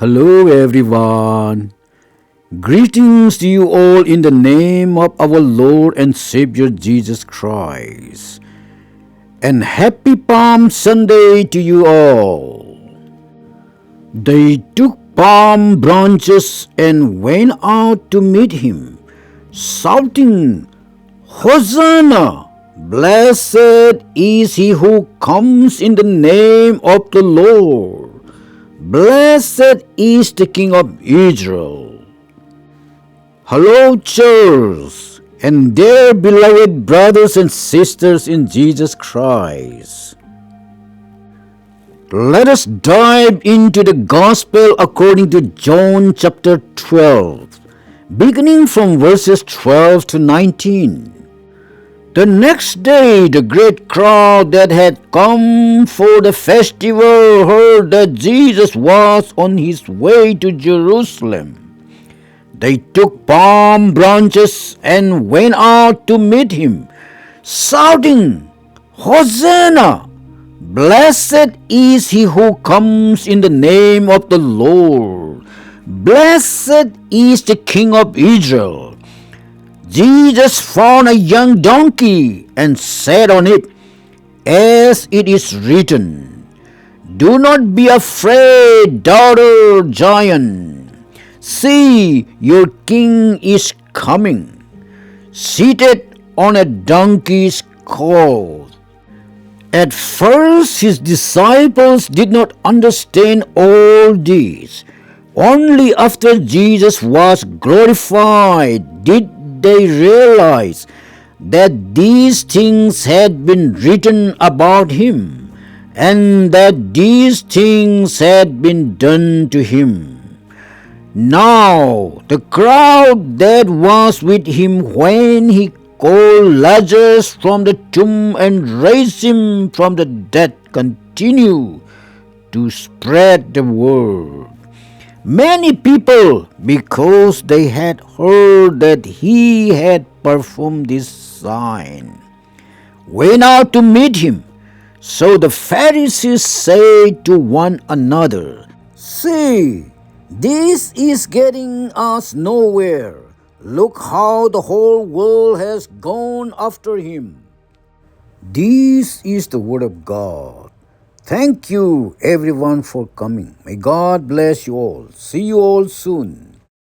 Hello, everyone. Greetings to you all in the name of our Lord and Savior Jesus Christ. And happy Palm Sunday to you all. They took palm branches and went out to meet him, shouting, Hosanna! Blessed is he who comes in the name of the Lord. Blessed is the King of Israel. Hello, church, and dear beloved brothers and sisters in Jesus Christ. Let us dive into the Gospel according to John chapter 12, beginning from verses 12 to 19. The next day, the great crowd that had come for the festival heard that Jesus was on his way to Jerusalem. They took palm branches and went out to meet him, shouting, Hosanna! Blessed is he who comes in the name of the Lord. Blessed is the King of Israel. Jesus found a young donkey and sat on it, as it is written, Do not be afraid, daughter Zion. See, your king is coming, seated on a donkey's colt. At first his disciples did not understand all this. Only after Jesus was glorified did they realize that these things had been written about him, and that these things had been done to him. Now the crowd that was with him when he called Lazarus from the tomb and raised him from the dead continued to spread the word. Many people, because they had heard that he had performed this sign, went out to meet him. So the Pharisees said to one another, See, this is getting us nowhere. Look how the whole world has gone after him. This is the word of God. Thank you everyone for coming. May God bless you all. See you all soon.